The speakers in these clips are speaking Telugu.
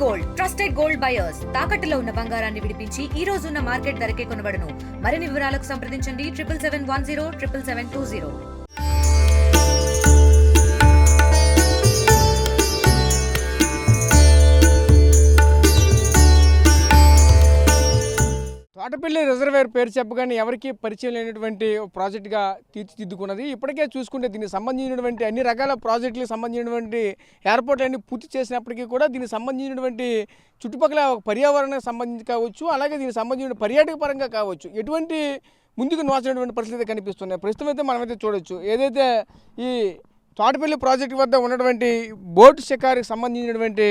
గోల్డ్ ట్రస్టెడ్ గోల్డ్ బయర్స్ తాకట్టులో ఉన్న బంగారాన్ని విడిపించి ఈ రోజు ఉన్న మార్కెట్ ధరకే కొనబడును. మరిన్ని వివరాలకు సంప్రదించండి 7771077720. తోటపల్లి రిజర్వేర్ పేరు చెప్పగానే ఎవరికి పరిచయం లేనటువంటి ప్రాజెక్టుగా తీర్చిదిద్దుకున్నది. ఇప్పటికే చూసుకుంటే దీనికి సంబంధించినటువంటి అన్ని రకాల ప్రాజెక్టులకు సంబంధించినటువంటి ఎయిర్పోర్ట్లన్నీ పూర్తి చేసినప్పటికీ కూడా దీనికి సంబంధించినటువంటి చుట్టుపక్కల పర్యావరణానికి సంబంధించి కావచ్చు, అలాగే దీనికి సంబంధించిన పర్యాటక పరంగా కావచ్చు, ఎటువంటి ముందుకు నోచినటువంటి పరిస్థితి కనిపిస్తున్నాయి. ప్రస్తుతం అయితే మనమైతే చూడవచ్చు, ఏదైతే ఈ తోటపల్లి ప్రాజెక్టు వద్ద ఉన్నటువంటి బోటు షికారుకి సంబంధించినటువంటి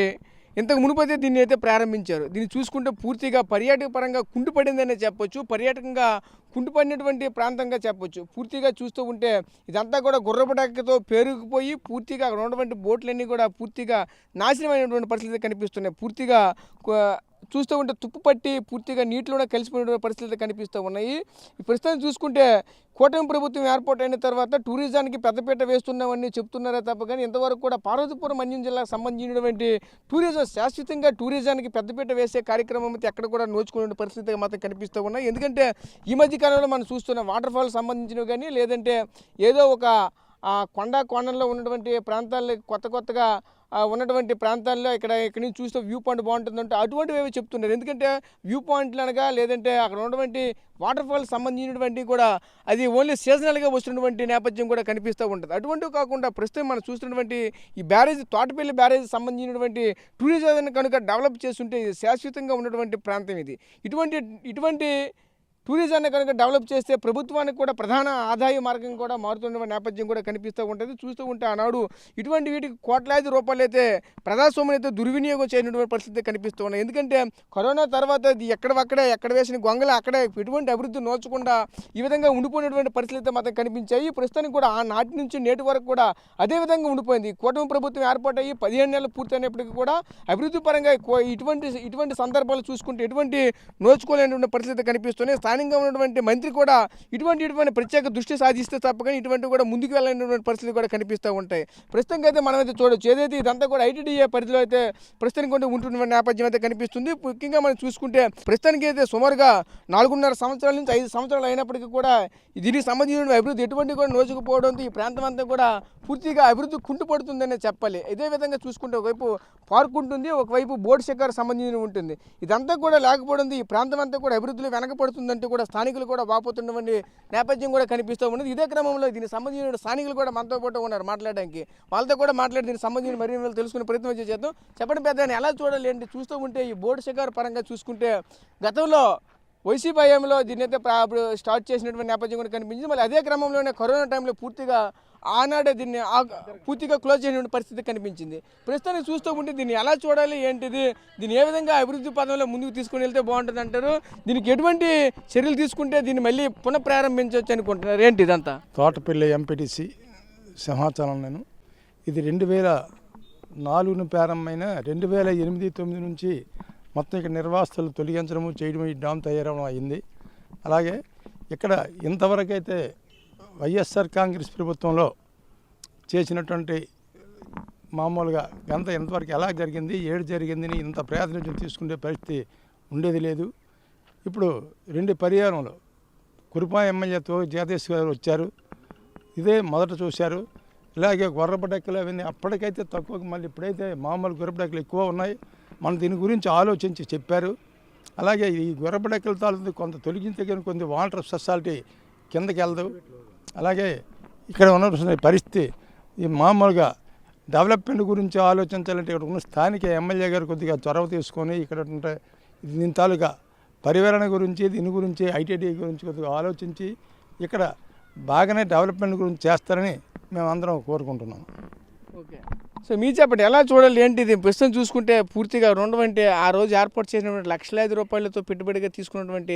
ఇంతకు మునుపైతే దీన్ని అయితే ప్రారంభించారు. దీన్ని చూసుకుంటే పూర్తిగా పర్యాటక పరంగా కుంటుపడిందనే చెప్పొచ్చు, పర్యాటకంగా కుంటుపడినటువంటి ప్రాంతంగా చెప్పొచ్చు. పూర్తిగా చూస్తూ ఉంటే ఇదంతా కూడా గుర్రపు డెక్కతో పేరుకుపోయి పూర్తిగా అక్కడ ఉన్నటువంటి బోట్లన్నీ కూడా పూర్తిగా నాశనమైనటువంటి పరిస్థితి కనిపిస్తున్నాయి. పూర్తిగా చూస్తూ ఉంటే తుప్పు పట్టి పూర్తిగా నీటిలోనే కలిసిపోయినటువంటి పరిస్థితులు కనిపిస్తూ ఉన్నాయి. ఈ ప్రస్తుతం చూసుకుంటే కూటమి ప్రభుత్వం ఏర్పాటు అయిన తర్వాత టూరిజానికి పెద్దపీట వేస్తున్నామని చెప్తున్నారే తప్ప కానీ ఇంతవరకు కూడా పార్వతీపురం మన్యం జిల్లాకు సంబంధించినటువంటి టూరిజం శాశ్వతంగా టూరిజానికి పెద్దపీట వేసే కార్యక్రమం అయితే ఎక్కడ కూడా నోచుకునే పరిస్థితి మాత్రం కనిపిస్తూ ఉన్నాయి. ఎందుకంటే ఈ మధ్య కాలంలో మనం చూస్తున్న వాటర్ ఫాల్ సంబంధించినవి కానీ లేదంటే ఏదో ఒక కొండల్లో ఉన్నటువంటి ప్రాంతాల్లో కొత్తగా ఉన్నటువంటి ప్రాంతాల్లో ఇక్కడి నుంచి చూస్తే వ్యూ పాయింట్ బాగుంటుందంటే అటువంటివి ఏవి చెప్తున్నారు. ఎందుకంటే వ్యూ పాయింట్లు అనగా లేదంటే అక్కడ ఉన్నటువంటి వాటర్ ఫాల్ సంబంధించినటువంటి కూడా అది ఓన్లీ సీజనల్గా వస్తున్నటువంటి నేపథ్యం కూడా కనిపిస్తూ ఉంటుంది. అటువంటివి కాకుండా ప్రస్తుతం మనం చూస్తున్నటువంటి ఈ బ్యారేజ్ తోటపల్లి బ్యారేజ్ సంబంధించినటువంటి టూరిజాన్ని కనుక డెవలప్ చేస్తుంటే ఇది శాశ్వతంగా ఉన్నటువంటి ప్రాంతం. ఇది ఇటువంటి టూరిజాన్ని కనుక డెవలప్ చేస్తే ప్రభుత్వానికి కూడా ప్రధాన ఆదాయ మార్గం కూడా మారుతున్న నేపథ్యం కూడా కనిపిస్తూ ఉంటుంది. చూస్తూ ఉంటే ఆనాడు ఇటువంటి వీటికి కోట్లాది రూపాయలు అయితే ప్రజాస్వామ్యం అయితే దుర్వినియోగం చేయనటువంటి పరిస్థితి కనిపిస్తూ ఉన్నాయి. ఎందుకంటే కరోనా తర్వాత ఎక్కడ వేసిన గొంగలు అక్కడే ఎటువంటి అభివృద్ధి నోచకుండా ఈ విధంగా ఉండిపోయినటువంటి పరిస్థితులు మాత్రం కనిపించాయి. ప్రస్తుతానికి కూడా ఆ నాటి నుంచి నేటి వరకు కూడా అదే విధంగా ఉండిపోయింది. కూటమి ప్రభుత్వం ఏర్పాటయ్యి 15 నెలలు పూర్తయినప్పటికీ కూడా అభివృద్ధి పరంగా ఇటువంటి సందర్భాలు చూసుకుంటే ఎటువంటి నోచుకోలేనటువంటి పరిస్థితి కనిపిస్తున్నాయి. స్థానికంగా ఉన్నటువంటి మంత్రి కూడా ఇటువంటి ప్రత్యేక దృష్టి సాధిస్తే తప్పగా ఇటువంటి కూడా ముందుకు వెళ్ళినటువంటి పరిస్థితులు కూడా కనిపిస్తూ ఉంటాయి. ప్రస్తుతం అయితే మనమైతే చూడవచ్చు, ఏదైతే ఇదంతా కూడా ఐటీడీఏ పరిధిలో అయితే ప్రస్తుతానికి కూడా ఉంటున్న నేపథ్యం అయితే కనిపిస్తుంది. ముఖ్యంగా మనం చూసుకుంటే ప్రస్తుతానికి అయితే సుమారుగా 4.5 సంవత్సరాల నుంచి 5 సంవత్సరాలు అయినప్పటికీ కూడా దీనికి సంబంధించిన అభివృద్ధి ఎటువంటి కూడా నోచుకుపోవడంతో ఈ ప్రాంతం అంతా కూడా పూర్తిగా అభివృద్ధి కుంటుపడుతుందనే చెప్పాలి. ఇదే విధంగా చూసుకుంటే ఒకవైపు పార్క్ ఉంటుంది, ఒకవైపు బోట్ షికారు సంబంధించి ఉంటుంది. ఇదంతా కూడా లేకపోవడంతో ఈ ప్రాంతం అంతా కూడా అభివృద్ధిలో వెనకపడుతుందంటూ కూడా స్థానికులు కూడా వాపోతున్నటువంటి నేపథ్యం కూడా కనిపిస్తూ ఉన్నది. ఇదే క్రమంలో దీనికి సంబంధించిన స్థానికులు కూడా మనతో పాటు ఉన్నారు మాట్లాడడానికి. వాళ్ళతో కూడా మాట్లాడి దీనికి సంబంధించిన మరిన్ని తెలుసుకునే ప్రయత్నం చేద్దాం. చెప్పండి పెద్ద ఎలా చూడాలి ఏంటి? చూస్తూ ఉంటే ఈ బోట్ షికారు పరంగా చూసుకుంటే గతంలో వైసీపీ హయాంలో దీన్ని అయితే స్టార్ట్ చేసినటువంటి నేపథ్యం కూడా కనిపించింది. మళ్ళీ అదే క్రమంలోనే కరోనా టైంలో పూర్తిగా ఆనాడే దీన్ని పూర్తిగా క్లోజ్ చేసినటువంటి పరిస్థితి కనిపించింది. ప్రస్తుతానికి చూస్తూ ఉంటే దీన్ని ఎలా చూడాలి ఏంటిది, దీన్ని ఏ విధంగా అభివృద్ధి పదంలో ముందుకు తీసుకుని వెళ్తే బాగుంటుంది అంటారు? దీనికి ఎటువంటి చర్యలు తీసుకుంటే దీన్ని మళ్ళీ పునఃప్రారంభించవచ్చు అనుకుంటున్నారు? ఏంటి ఇదంతా? తోటపల్లి ఎంపీటీసీ సింహాచలం. నేను ఇది 2004 ప్రారంభమైన 2008-9 నుంచి మొత్తం ఇక్కడ నిర్వాసితులు తొలగించడము చేయడం ఈ డ్యామ్ తయారవడం అయింది. అలాగే ఇక్కడ ఇంతవరకైతే వైఎస్ఆర్ కాంగ్రెస్ ప్రభుత్వంలో చేసినటువంటి మామూలుగా ఇంతవరకు ఎలా జరిగింది జరిగిందని ఇంత ప్రాతినిధ్యం తీసుకునే పరిస్థితి ఉండేది లేదు. ఇప్పుడు 2 పర్యాయంలో కురుపా ఎమ్మెల్యేతో జగదీష్ గారు వచ్చారు, ఇదే మొదట చూశారు. ఇలాగే గుర్రపడెక్కలు అవన్నీ అప్పటికైతే తక్కువ, మళ్ళీ ఇప్పుడైతే మామూలు గుర్రపడెక్కలు ఎక్కువ ఉన్నాయి. మనం దీని గురించి ఆలోచించి చెప్పారు. అలాగే ఈ గుర్రపడెక్కల తాలూకు కొంత తొలగించగిన కొన్ని వాటర్ స్పెషాలిటీ కిందకి వెళ్దు. అలాగే ఇక్కడ ఉన్న పరిస్థితి ఈ మామూలుగా డెవలప్మెంట్ గురించి ఆలోచించాలంటే ఇక్కడ ఉన్న స్థానిక ఎమ్మెల్యే గారు కొద్దిగా చొరవ తీసుకొని ఇక్కడ ఉంటే దీని తాలూకా పరివరణ గురించి దీని గురించి ఐటీడీ గురించి కొద్దిగా ఆలోచించి ఇక్కడ బాగానే డెవలప్మెంట్ గురించి చేస్తారని మేమందరం కోరుకుంటున్నాం. ఓకే, సో మీరు చెప్పండి ఎలా చూడాలి ఏంటిది? ప్రస్తుతం చూసుకుంటే పూర్తిగా రెండవంటే ఆ రోజు ఏర్పాటు చేసినటువంటి లక్షలాది రూపాయలతో పెట్టుబడిగా తీసుకున్నటువంటి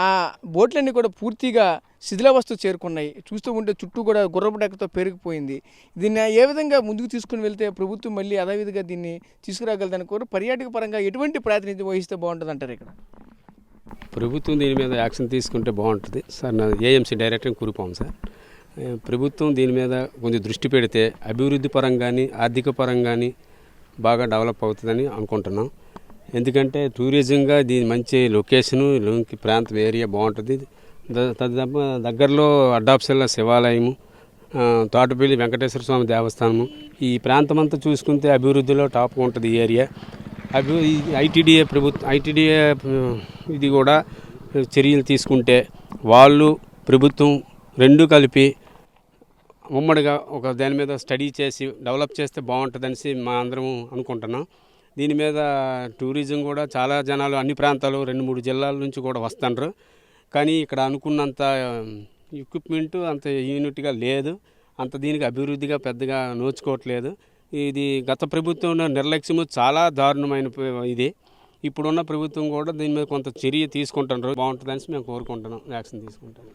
ఆ బోట్లన్నీ కూడా పూర్తిగా శిథిలావస్థ చేరుకున్నాయి. చూస్తూ ఉంటే చుట్టూ కూడా గుర్రపు డెక్కతో పెరిగిపోయింది. దీన్ని ఏ విధంగా ముందుకు తీసుకుని వెళ్తే ప్రభుత్వం మళ్ళీ అదేవిధంగా దీన్ని తీసుకురాగలదనుకోరు? పర్యాటక పరంగా ఎటువంటి ప్రాతినిధ్యం వహిస్తే బాగుంటుంది అంటారు? ఇక్కడ ప్రభుత్వం దీని మీద యాక్షన్ తీసుకుంటే బాగుంటుంది సార్. నా ఏఎంసీ డైరెక్టర్ కురుపాం సార్. ప్రభుత్వం దీని మీద కొంచెం దృష్టి పెడితే అభివృద్ధి పరంగాని ఆర్థిక పరంగాని బాగా డెవలప్ అవుతుందని అనుకుంటున్నాం. ఎందుకంటే టూరిజంగా దీని మంచి లొకేషను, ప్రాంతం ఏరియా బాగుంటుంది. దగ్గరలో అడ్డాప్సల్ల శివాలయము, తోటపల్లి వెంకటేశ్వర స్వామి దేవస్థానము, ఈ ప్రాంతం అంతా చూసుకుంటే అభివృద్ధిలో టాప్గా ఉంటుంది ఈ ఏరియా. ఐటీడీఏ ఇది కూడా చర్యలు తీసుకుంటే వాళ్ళు ప్రభుత్వం రెండు కలిపి ఉమ్మడిగా ఒక దాని మీద స్టడీ చేసి డెవలప్ చేస్తే బాగుంటుందనేసి మా అందరం అనుకుంటున్నాం. దీని మీద టూరిజం కూడా చాలా జనాలు అన్ని ప్రాంతాలు 2-3 జిల్లాల నుంచి కూడా వస్తుండ్రు. కానీ ఇక్కడ అనుకున్నంత ఎక్విప్మెంటు అంత యూనిట్గా లేదు, అంత దీనికి అభివృద్ధిగా పెద్దగా నోచుకోవట్లేదు. ఇది గత ప్రభుత్వం నిర్లక్ష్యము చాలా దారుణమైన ఇది. ఇప్పుడున్న ప్రభుత్వం కూడా దీని మీద కొంత చర్య తీసుకుంటున్నారు, బాగుంటుందని మేము కోరుకుంటున్నాం, యాక్షన్ తీసుకుంటాం.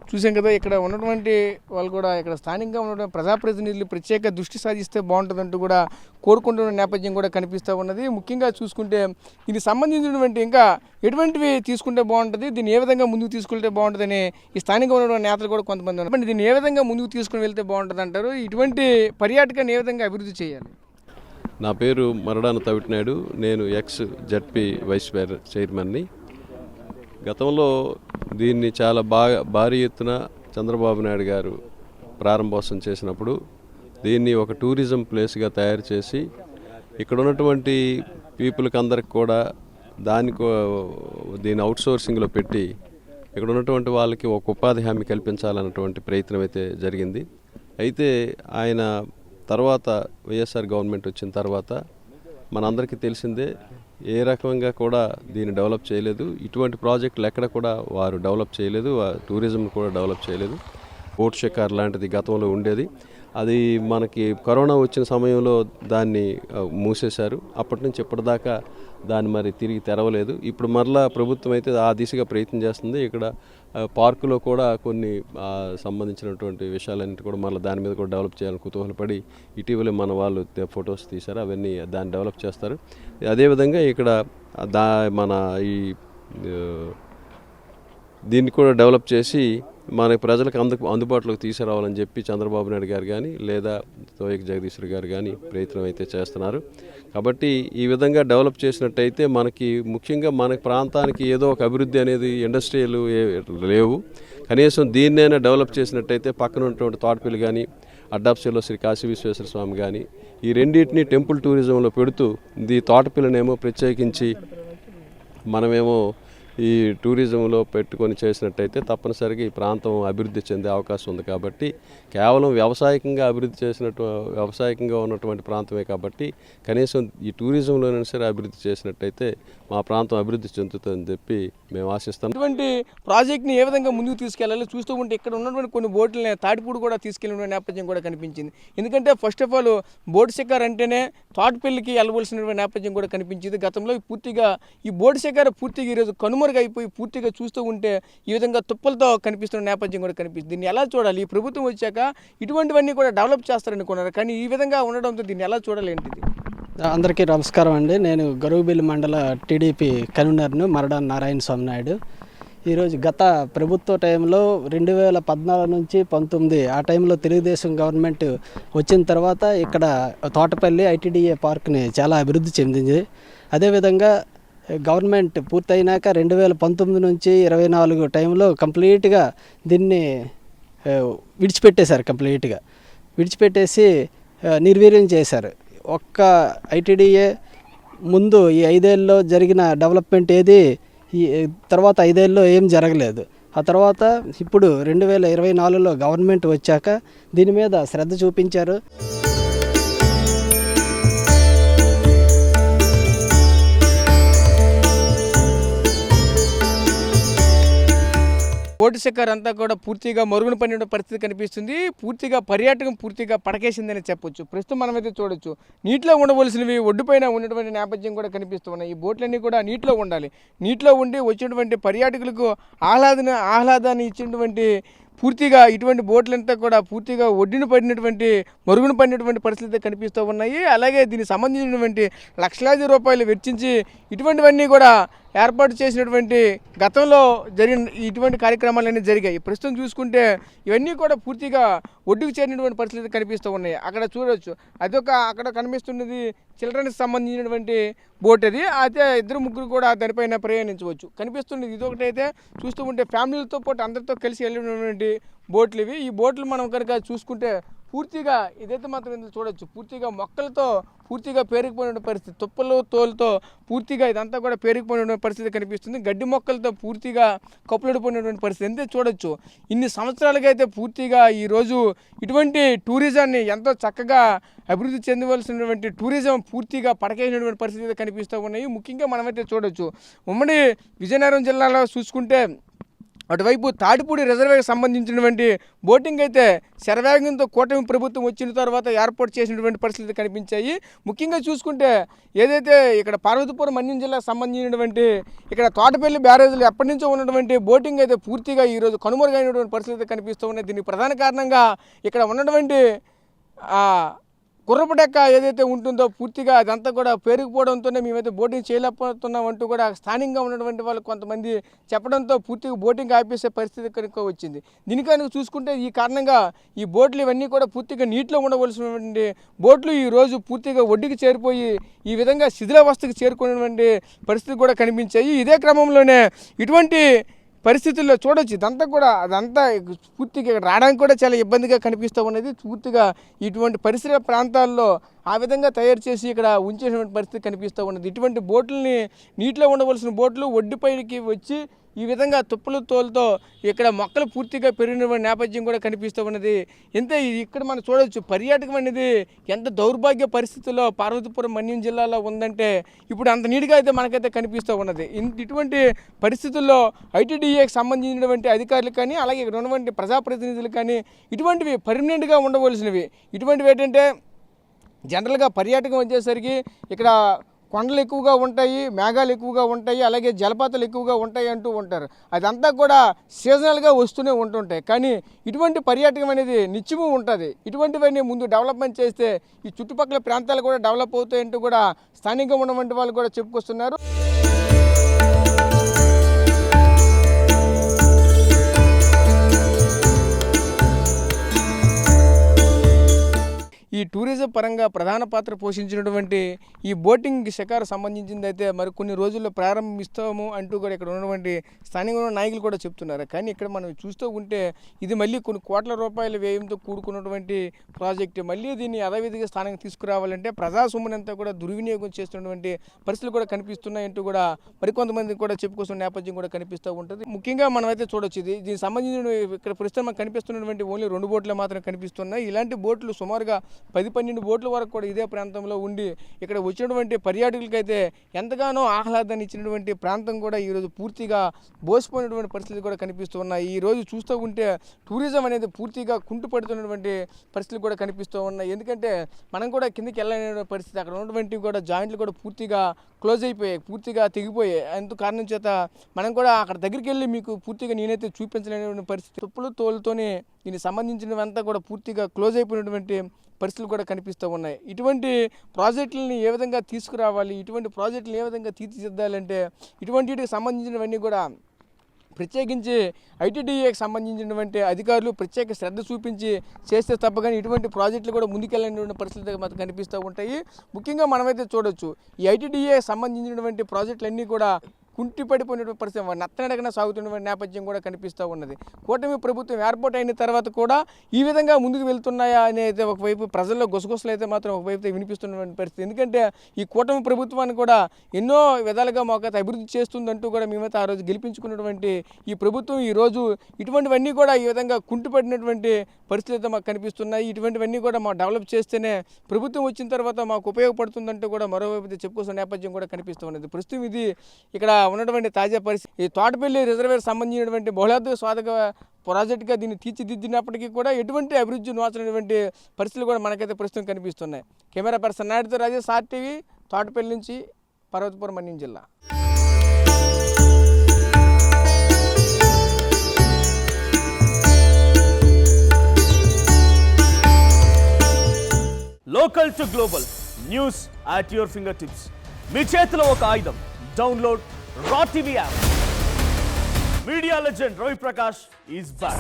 చూసాం కదా, ఇక్కడ ఉన్నటువంటి వాళ్ళు కూడా ఇక్కడ స్థానికంగా ఉన్నటువంటి ప్రజాప్రతినిధులు ప్రత్యేక దృష్టి సాధిస్తే బాగుంటుందంటూ కూడా కోరుకుంటున్న నేపథ్యం కూడా కనిపిస్తూ ఉన్నది. ముఖ్యంగా చూసుకుంటే దీనికి సంబంధించినటువంటి ఇంకా ఎటువంటివి తీసుకుంటే బాగుంటుంది, దీన్ని ఏ విధంగా ముందుకు తీసుకెళ్తే బాగుంటుందని ఈ స్థానికంగా ఉన్నటువంటి నేతలు కూడా కొంతమంది ఉన్నారు. దీన్ని ఏ విధంగా ముందుకు తీసుకుని వెళ్తే బాగుంటుంది అంటారు? ఇటువంటి పర్యాటకాన్ని ఏ విధంగా అభివృద్ధి చేయాలి? నా పేరు మరడాన తవిటినాయుడు. నేను ఎక్స్-జెడ్పీ వైస్ చైర్మన్ని. గతంలో దీన్ని చాలా భారీ ఎత్తున చంద్రబాబు నాయుడు గారు ప్రారంభోత్సవం చేసినప్పుడు దీన్ని ఒక టూరిజం ప్లేస్గా తయారు చేసి ఇక్కడ ఉన్నటువంటి పీపుల్కి అందరికి కూడా దీన్ని అవుట్సోర్సింగ్లో పెట్టి ఇక్కడ ఉన్నటువంటి వాళ్ళకి ఒక ఉపాధి హామీ కల్పించాలన్నటువంటి ప్రయత్నం అయితే జరిగింది. అయితే ఆయన తర్వాత వైఎస్ఆర్ గవర్నమెంట్ వచ్చిన తర్వాత మనందరికీ తెలిసిందే, ఏ రకంగా కూడా దీన్ని డెవలప్ చేయలేదు. ఇటువంటి ప్రాజెక్టులు ఎక్కడ కూడా వారు డెవలప్ చేయలేదు, టూరిజం కూడా డెవలప్ చేయలేదు. బోట్ షికార్ లాంటిది గతంలో ఉండేది, అది మనకి కరోనా వచ్చిన సమయంలో దాన్ని మూసేశారు. అప్పటి నుంచి ఇప్పటిదాకా దాన్ని మరి తిరిగి తెరవలేదు. ఇప్పుడు మరలా ప్రభుత్వం అయితే ఆ దిశగా ప్రయత్నం చేస్తుంది. ఇక్కడ పార్కులో కూడా కొన్ని సంబంధించినటువంటి విషయాలన్నిటి కూడా మళ్ళీ దాని మీద కూడా డెవలప్ చేయాలని కుతూహలపడి ఇటీవలే మన వాళ్ళు ఫొటోస్ తీశారు, అవన్నీ దాన్ని డెవలప్ చేస్తారు. అదేవిధంగా ఇక్కడ మన ఈ దీన్ని కూడా డెవలప్ చేసి మన ప్రజలకు అందుబాటులోకి తీసుకురావాలని చెప్పి చంద్రబాబు నాయుడు గారు కానీ లేదా తోయక జగదీశ్వర్ గారు కానీ ప్రయత్నం అయితే చేస్తున్నారు. కాబట్టి ఈ విధంగా డెవలప్ చేసినట్టయితే మనకి ముఖ్యంగా మన ప్రాంతానికి ఏదో ఒక అభివృద్ధి అనేది ఇండస్ట్రియల్ లేవు. కనీసం దీన్నైనా డెవలప్ చేసినట్టయితే పక్కన ఉన్నటువంటి తోటపల్లి కానీ అడ్డాప్సీలో శ్రీ కాశీ విశ్వేశ్వర స్వామి కానీ ఈ రెండింటిని టెంపుల్ టూరిజంలో పెడుతూ తోటపల్లినేమో ప్రత్యేకించి మనమేమో ఈ టూరిజంలో పెట్టుకొని చేసినట్టయితే తప్పనిసరిగా ఈ ప్రాంతం అభివృద్ధి చెందే అవకాశం ఉంది. కాబట్టి కేవలం వ్యవసాయకంగా వ్యవసాయకంగా ఉన్నటువంటి ప్రాంతమే కాబట్టి కనీసం ఈ టూరిజంలోనైనా సరే అభివృద్ధి చేసినట్టయితే మా ప్రాంతం అభివృద్ధి చెందుతుందని చెప్పి మేము ఆశిస్తాం. ఇటువంటి ప్రాజెక్ట్ని ఏ విధంగా ముందుకు తీసుకెళ్లాలి చూస్తూ ఉంటే ఇక్కడ ఉన్నటువంటి కొన్ని బోట్లని తాటిపూడి కూడా తీసుకెళ్లిన నేపథ్యం కూడా కనిపించింది. ఎందుకంటే ఫస్ట్ ఆఫ్ ఆల్ బోట్ షికార్ అంటేనే తోటపల్లికి వెళ్ళవలసినటువంటి నేపథ్యం కూడా కనిపించింది. గతంలో పూర్తిగా ఈ బోట్ షికార్ పూర్తిగా ఈరోజు కనుమరుగైపోయి పూర్తిగా చూస్తూ ఉంటే ఈ విధంగా తుప్పలతో కనిపిస్తున్న నేపథ్యం కూడా కనిపిస్తుంది. దీన్ని ఎలా చూడాలి? ఈ ప్రభుత్వం వచ్చాక ఇటువంటివన్నీ కూడా డెవలప్ చేస్తారనుకున్నారు, కానీ ఈ విధంగా ఉండడంతో దీన్ని ఎలా చూడాలి ఏంటిది? అందరికీ నమస్కారం అండి. నేను గరుగుబిల్లి మండల టీడీపీ కన్వీనర్ను మరడాన నారాయణ స్వామి నాయుడు. ఈరోజు గత ప్రభుత్వ టైంలో 2014 నుంచి 19 ఆ టైంలో తెలుగుదేశం గవర్నమెంట్ వచ్చిన తర్వాత ఇక్కడ తోటపల్లి ఐటీడీఏ పార్క్ని చాలా అభివృద్ధి చెందింది. అదేవిధంగా గవర్నమెంట్ పూర్తయినాక 2019 నుంచి 24 టైంలో కంప్లీట్గా దీన్ని విడిచిపెట్టేసి నిర్వీర్యం చేశారు. ఒక్క ఐటీడీఏ ముందు ఈ 5 ఏళ్ళలో జరిగిన డెవలప్మెంట్ ఏది ఈ తర్వాత 5 ఏళ్ళలో ఏం జరగలేదు. ఆ తర్వాత ఇప్పుడు 2024లో గవర్నమెంట్ వచ్చాక దీని మీద శ్రద్ధ చూపించారు. బోటు షికార్ అంతా కూడా పూర్తిగా మరుగున పడిన పరిస్థితి కనిపిస్తుంది. పూర్తిగా పర్యాటకం పూర్తిగా పడకేసిందని చెప్పొచ్చు. ప్రస్తుతం మనమైతే చూడొచ్చు, నీటిలో ఉండవలసినవి ఒడ్డుపైన ఉన్నటువంటి నేపథ్యం కూడా కనిపిస్తున్నాయి. ఈ బోట్లన్నీ కూడా నీటిలో ఉండాలి. నీటిలో ఉండి వచ్చినటువంటి పర్యాటకులకు ఆహ్లాదాన్ని ఇచ్చినటువంటి పూర్తిగా ఇటువంటి బోట్లంతా కూడా పూర్తిగా ఒడ్డున పడినటువంటి మరుగున పడినటువంటి పరిస్థితులు కనిపిస్తూ ఉన్నాయి. అలాగే దీనికి సంబంధించినటువంటి లక్షలాది రూపాయలు వెచ్చించి ఇటువంటివన్నీ కూడా ఏర్పాటు చేసినటువంటి గతంలో జరిగిన ఇటువంటి కార్యక్రమాలన్నీ జరిగాయి. ప్రస్తుతం చూసుకుంటే ఇవన్నీ కూడా పూర్తిగా ఒడ్డుకు చేరినటువంటి పరిస్థితులు కనిపిస్తూ ఉన్నాయి. అక్కడ చూడొచ్చు, అక్కడ కనిపిస్తున్నది చిల్డ్రన్స్కి సంబంధించినటువంటి బోట్ అది. అయితే 2-3 కూడా దానిపైన ప్రయాణించవచ్చు. కనిపిస్తున్నది ఇదొకటైతే చూస్తూ ఉంటే ఫ్యామిలీలతో పాటు అందరితో కలిసి వెళ్ళినటువంటి బోట్లు ఇవి. ఈ బోట్లు మనం కనుక చూసుకుంటే పూర్తిగా ఇదైతే మాత్రం ఇందులో చూడొచ్చు, పూర్తిగా మొక్కలతో పూర్తిగా పేరుకుపోయిన పరిస్థితి, తుప్పలు తోలుతో పూర్తిగా ఇదంతా కూడా పేరుకుపోయిన పరిస్థితి కనిపిస్తుంది. గడ్డి మొక్కలతో పూర్తిగా కప్పులడిపోయినటువంటి పరిస్థితి అంతే చూడొచ్చు. ఇన్ని సంవత్సరాలుగా అయితే పూర్తిగా ఈరోజు ఇటువంటి టూరిజాన్ని ఎంతో చక్కగా అభివృద్ధి చెందవలసినటువంటి టూరిజం పూర్తిగా పడకేసినటువంటి పరిస్థితి కనిపిస్తూ ఉన్నాయి. ముఖ్యంగా మనమైతే చూడొచ్చు, ఉమ్మడి విజయనగరం జిల్లాలో చూసుకుంటే అటువైపు తాడిపూడి రిజర్వేకి సంబంధించినటువంటి బోటింగ్ అయితే శరవేగంతో కూటమి ప్రభుత్వం వచ్చిన తర్వాత ఏర్పాటు చేసినటువంటి పరిస్థితులు కనిపించాయి. ముఖ్యంగా చూసుకుంటే ఏదైతే ఇక్కడ పార్వతీపురం మన్యం జిల్లాకు సంబంధించినటువంటి ఇక్కడ తోటపల్లి బ్యారేజ్లు ఎప్పటి నుంచో ఉన్నటువంటి బోటింగ్ అయితే పూర్తిగా ఈరోజు కనుమరుగైనటువంటి పరిస్థితులు కనిపిస్తూ ఉన్నాయి. దీనికి ప్రధాన కారణంగా ఇక్కడ ఉన్నటువంటి గుర్రపు డెక్క ఏదైతే ఉంటుందో పూర్తిగా అదంతా కూడా పేరుకుపోవడంతోనే మేమైతే బోటింగ్ చేయలేకపోతున్నాం అంటూ కూడా స్థానికంగా ఉన్నటువంటి వాళ్ళు కొంతమంది చెప్పడంతో పూర్తిగా బోటింగ్ ఆపేసే పరిస్థితి కనుక వచ్చింది. దీనికనుక చూసుకుంటే ఈ కారణంగా ఈ బోట్లు ఇవన్నీ కూడా పూర్తిగా నీటిలో ఉండవలసినటువంటి బోట్లు ఈరోజు పూర్తిగా ఒడ్డుకి చేరిపోయి ఈ విధంగా శిథిలావస్థకు చేరుకున్నటువంటి పరిస్థితి కూడా కనిపించాయి. ఇదే క్రమంలోనే ఇటువంటి పరిస్థితుల్లో చూడొచ్చు, అదంతా పూర్తిగా ఇక్కడ రావడానికి కూడా చాలా ఇబ్బందిగా కనిపిస్తూ ఉన్నది. పూర్తిగా ఇటువంటి పరిసర ప్రాంతాల్లో ఆ విధంగా తయారు చేసి ఇక్కడ ఉంచేటువంటి పరిస్థితి కనిపిస్తూ ఉన్నది. ఇటువంటి బోట్లని నీటిలో ఉండవలసిన బోట్లు ఒడ్డుపైకి వచ్చి ఈ విధంగా తుప్పలు తోలుతో ఇక్కడ మొక్కలు పూర్తిగా పెరిగిన నేపథ్యం కూడా కనిపిస్తూ ఉన్నది. ఇంతే ఇక్కడ మనం చూడవచ్చు, పర్యాటకం అనేది ఎంత దౌర్భాగ్య పరిస్థితుల్లో పార్వతీపురం మన్యం జిల్లాలో ఉందంటే ఇప్పుడు అంత నీటిగా అయితే మనకైతే కనిపిస్తూ ఉన్నది. ఇటువంటి పరిస్థితుల్లో ఐటీడీఏకి సంబంధించినటువంటి అధికారులు కానీ అలాగే ఇక్కడ ఉన్నటువంటి ప్రజాప్రతినిధులు కానీ ఇటువంటివి పర్మనెంట్గా ఉండవలసినవి. ఇటువంటివి ఏంటంటే జనరల్గా పర్యాటకం వచ్చేసరికి ఇక్కడ కొండలు ఎక్కువగా ఉంటాయి, మేఘాలు ఎక్కువగా ఉంటాయి, అలాగే జలపాతాలు ఎక్కువగా ఉంటాయి అంటూ ఉంటారు. అదంతా కూడా సీజనల్గా వస్తూనే ఉంటుంటాయి. కానీ ఇటువంటి పర్యాటకం అనేది నిత్యము ఉంటుంది. ఇటువంటివన్నీ ముందు డెవలప్మెంట్ చేస్తే ఈ చుట్టుపక్కల ప్రాంతాలు కూడా డెవలప్ అవుతాయంటూ కూడా స్థానికంగా ఉన్నటువంటి వాళ్ళు కూడా చెప్పుకొస్తున్నారు. ఈ టూరిజం పరంగా ప్రధాన పాత్ర పోషించినటువంటి ఈ బోటింగ్ శిఖారు సంబంధించింది అయితే మరి కొన్ని రోజుల్లో ప్రారంభిస్తాము అంటూ కూడా ఇక్కడ ఉన్నటువంటి స్థానిక నాయకులు కూడా చెప్తున్నారు. కానీ ఇక్కడ మనం చూస్తూ ఉంటే ఇది మళ్ళీ కొన్ని కోట్ల రూపాయల వ్యయంతో కూడుకున్నటువంటి ప్రాజెక్టు. మళ్ళీ దీన్ని యథావిధిగా స్థానంగా తీసుకురావాలంటే ప్రజాసొమ్మునంతా కూడా దుర్వినియోగం చేస్తున్నటువంటి పరిస్థితులు కూడా కనిపిస్తున్నాయంటూ కూడా మరికొంతమంది కూడా చెప్పుకొస్తున్న నేపథ్యం కూడా కనిపిస్తూ ఉంటుంది. ముఖ్యంగా మనమైతే చూడొచ్చు, దీనికి సంబంధించిన ఇక్కడ ప్రస్తుతం మనకు కనిపిస్తున్నటువంటి ఓన్లీ 2 బోట్లు మాత్రమే కనిపిస్తున్నాయి. ఇలాంటి బోట్లు సుమారుగా 10-12 బోట్ల వరకు కూడా ఇదే ప్రాంతంలో ఉండి ఇక్కడ వచ్చినటువంటి పర్యాటకులకైతే ఎంతగానో ఆహ్లాదాన్ని ఇచ్చినటువంటి ప్రాంతం కూడా ఈరోజు పూర్తిగా బోసిపోయినటువంటి పరిస్థితులు కూడా కనిపిస్తూ ఉన్నాయి. ఈరోజు చూస్తూ ఉంటే టూరిజం అనేది పూర్తిగా కుంటుపడుతున్నటువంటి పరిస్థితులు కూడా కనిపిస్తూ ఉన్నాయి. ఎందుకంటే మనం కూడా కిందకి వెళ్ళలేని పరిస్థితి, అక్కడ ఉన్నటువంటి కూడా జాయింట్లు కూడా పూర్తిగా క్లోజ్ అయిపోయాయి, పూర్తిగా తెగిపోయాయి. అందుకు కారణం చేత మనం కూడా అక్కడ దగ్గరికి వెళ్ళి మీకు పూర్తిగా నేనైతే చూపించలేనటువంటి పరిస్థితి. తుప్పులు తోలుతోనే దీనికి సంబంధించినవంతా కూడా పూర్తిగా క్లోజ్ అయిపోయినటువంటి పరిస్థితులు కూడా కనిపిస్తూ ఉన్నాయి. ఇటువంటి ప్రాజెక్టులని ఏ విధంగా తీసుకురావాలి, ఇటువంటి ప్రాజెక్టులు ఏ విధంగా తీర్చిదిద్దాలంటే ఇటువంటికి సంబంధించినవన్నీ కూడా ప్రత్యేకించి ఐటీడీఏకి సంబంధించినటువంటి అధికారులు ప్రత్యేక శ్రద్ధ చూపించి చేస్తే తప్ప కానీ ఇటువంటి ప్రాజెక్టులు కూడా ముందుకెళ్ళినటువంటి పరిస్థితులు మాత్రం కనిపిస్తూ ఉంటాయి. ముఖ్యంగా మనమైతే చూడొచ్చు, ఈ ఐటీడీఏకి సంబంధించినటువంటి ప్రాజెక్టులన్నీ కూడా కుంటిపడిపోయినటువంటి పరిస్థితి నత్తనడగన సాగుతున్నటువంటి నేపథ్యం కూడా కనిపిస్తూ ఉన్నది. కూటమి ప్రభుత్వం ఏర్పాటు అయిన తర్వాత కూడా ఈ విధంగా ముందుకు వెళ్తున్నాయా అనేది ఒకవైపు ప్రజల్లో గుసగుసలు అయితే మాత్రం ఒకవైపు వినిపిస్తున్నటువంటి పరిస్థితి. ఎందుకంటే ఈ కూటమి ప్రభుత్వాన్ని కూడా ఎన్నో విధాలుగా మాకైతే అభివృద్ధి చేస్తుందంటూ కూడా మేమైతే ఆ రోజు గెలిపించుకున్నటువంటి ఈ ప్రభుత్వం ఈరోజు ఇటువంటివన్నీ కూడా ఈ విధంగా కుంటిపడినటువంటి పరిస్థితులు అయితే మాకు కనిపిస్తున్నాయి. ఇటువంటివన్నీ కూడా మాకు డెవలప్ చేస్తేనే ప్రభుత్వం వచ్చిన తర్వాత మాకు ఉపయోగపడుతుందంటూ కూడా మరోవైపు చెప్పుకోవాల్సిన నేపథ్యం కూడా కనిపిస్తూ ఉన్నది. ప్రస్తుతం ఇది ఇక్కడ ఉన్నటువంటి తాజా పరిస్థితి. ఈ తోటపల్లి రిజర్వేర్ సంబంధించినటువంటి బహుళార్థ స్వాగత ప్రాజెక్టుగా దీన్ని తీర్చిదిద్దినప్పటికీ కూడా ఎటువంటి అభివృద్ధి నోచినటువంటి పరిస్థితులు కూడా మనకైతే ప్రస్తుతం కనిపిస్తున్నాయి. కెమెరా పర్సన్ నాయుడుతో రాజేష్, RTV, తోటపల్లి నుంచి పార్వతీపురం మన్యం జిల్లా. Local to global news at your fingertips. మీ చేతిలో ఒక ఆయుధం. Download Raw TV app. Media legend Ravi Prakash is back.